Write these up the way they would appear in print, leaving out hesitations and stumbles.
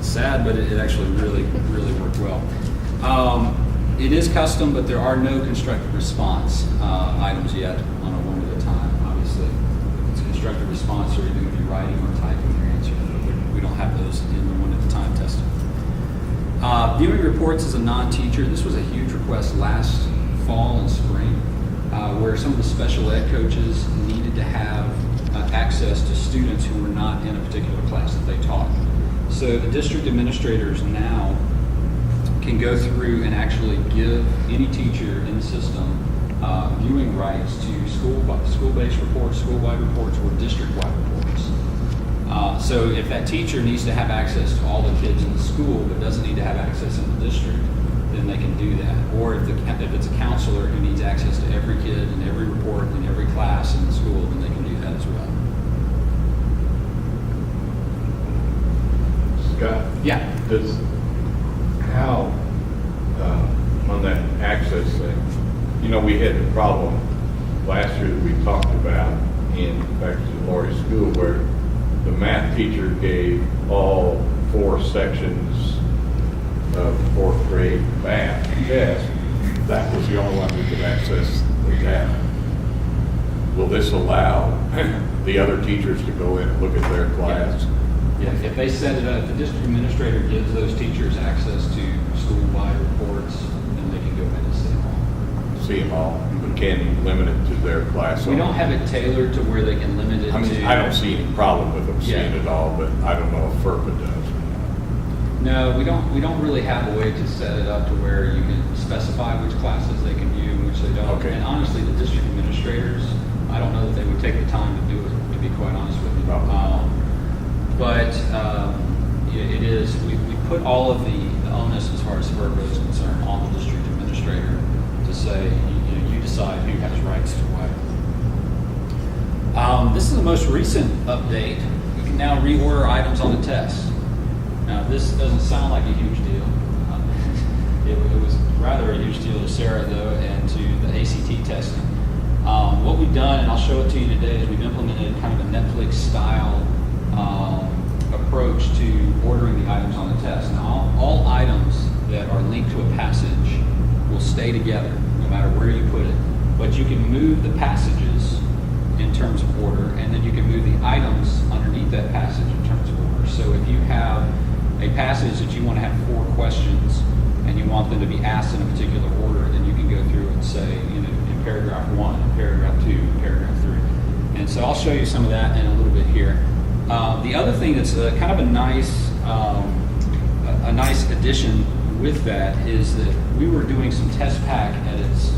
It's sad, but it actually really worked well. It is custom, but there are no constructive response items yet on a one at a time. Obviously, if it's constructive response, you're either going to be writing or typing your answer. But we don't have those in the one at a time testing. Viewing reports as a non-teacher. This was a huge request last fall and spring, where some of the special ed coaches needed to have access to students who were not in a particular class that they taught. So the district administrators now can go through and actually give any teacher in the system viewing rights to school-based reports, school-wide reports, or district-wide reports. So if that teacher needs to have access to all the kids in the school but doesn't need to have access in the district, then they can do that. Or if it's a counselor who needs access to every kid and every report in every class in the school, then they can do that as well. Scott? Yeah. How, on that access thing, we had the problem last year that we talked about in back to Lori's school where the math teacher gave all 4 sections of 4th grade math test. That was the only one we could access the data. Will this allow the other teachers to go in and look at their class? Yeah, if they set it up, the district administrator gives those teachers access to school-wide reports, then they can go in and see them all. See them all, but can you limit it to their class? We don't have it tailored to where they can limit it to. I don't see any problem with them seeing it all, but I don't know if FERPA does. No, we don't really have a way to set it up to where you can specify which classes they can view and which they don't. Okay. And honestly, the district administrators, I don't know that they would take the time to do it, to be quite honest with you. But it is, we put all of the onus as far as FERPA is concerned on the district administrator to say, you decide who has rights to what. This is the most recent update. You can now reorder items on the test. Now, this doesn't sound like a huge deal. It was rather a huge deal to Sarah, though, and to the ACT testing. What we've done, and I'll show it to you today, is we've implemented kind of a Netflix-style approach to ordering the items on the test. Now, all items that are linked to a passage will stay together, no matter where you put it. But you can move the passages in terms of order, and then you can move the items underneath that passage in terms of order. So if you have a passage that you want to have 4 questions, and you want them to be asked in a particular order, then you can go through and say, in paragraph 1, in paragraph 2, in paragraph 3. And so I'll show you some of that in a little bit here. The other thing that's kind of a nice addition with that is that we were doing some test pack edits,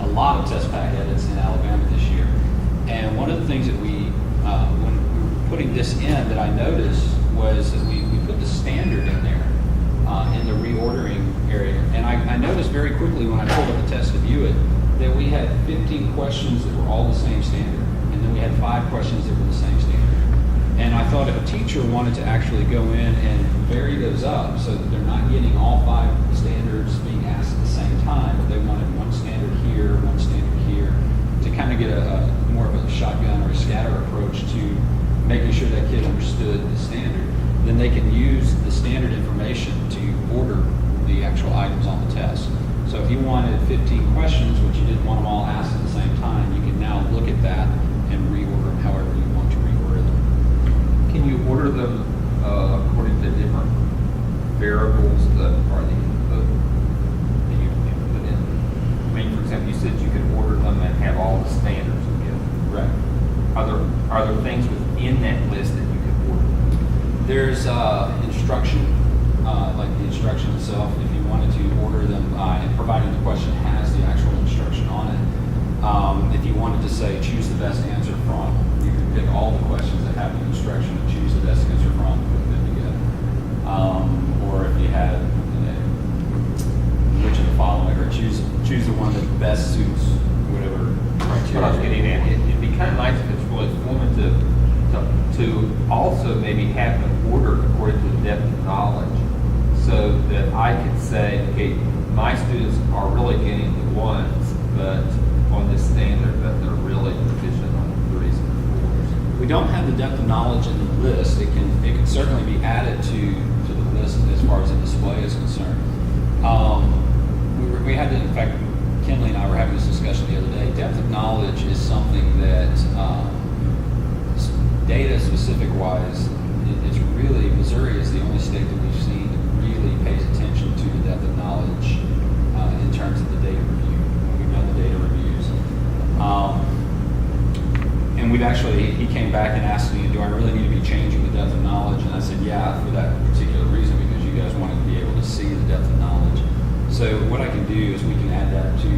a lot of test pack edits in Alabama this year. And one of the things that when we were putting this in that I noticed was that we put the standard in there in the reordering area. And I noticed very quickly when I pulled up the test to view it that we had 15 questions that were all the same standard. And then we had 5 questions that were the same standard. And I thought if a teacher wanted to actually go in and vary those up so that they're not getting all 5 standards being asked at the same time, but they wanted one standard here, one standard here, to kind of get a more of a shotgun or a scatter approach to making sure that kid understood the standard, then they can use the standard information to order the actual items on the test. So if you wanted 15 questions, but you didn't want them all asked at the same time, you can now look at that and reorder them however you want to reorder them. Can you order them according to different variables that are that you put in? I mean, for example, you said you could order them and have all the standards again. Right. Are there things within that list that you could order? There's instruction, like the instruction itself, if you wanted to order them, and providing the question has the actual instruction on it. If you wanted to say, choose the best answer from, you can pick all the questions that have the instruction and choose the best answer from and put them together. Or if you had, which of the following, or choose the one that best suits whatever criteria. What I was getting at, it'd be kind of nice if it's really formative to also maybe have them ordered according to the depth of knowledge, so that I could say, okay, my students are really getting the ones, but on this standard, but they're really proficient on the 3s and 4s. We don't have the depth of knowledge in the list. It can certainly be added to wise, it's really, Missouri is the only state that we've seen that really pays attention to the depth of knowledge in terms of the data review. We've done the data reviews. And we've actually, he came back and asked me, do I really need to be changing the depth of knowledge? And I said, yeah, for that particular reason, because you guys wanted to be able to see the depth of knowledge. So what I can do is we can add that to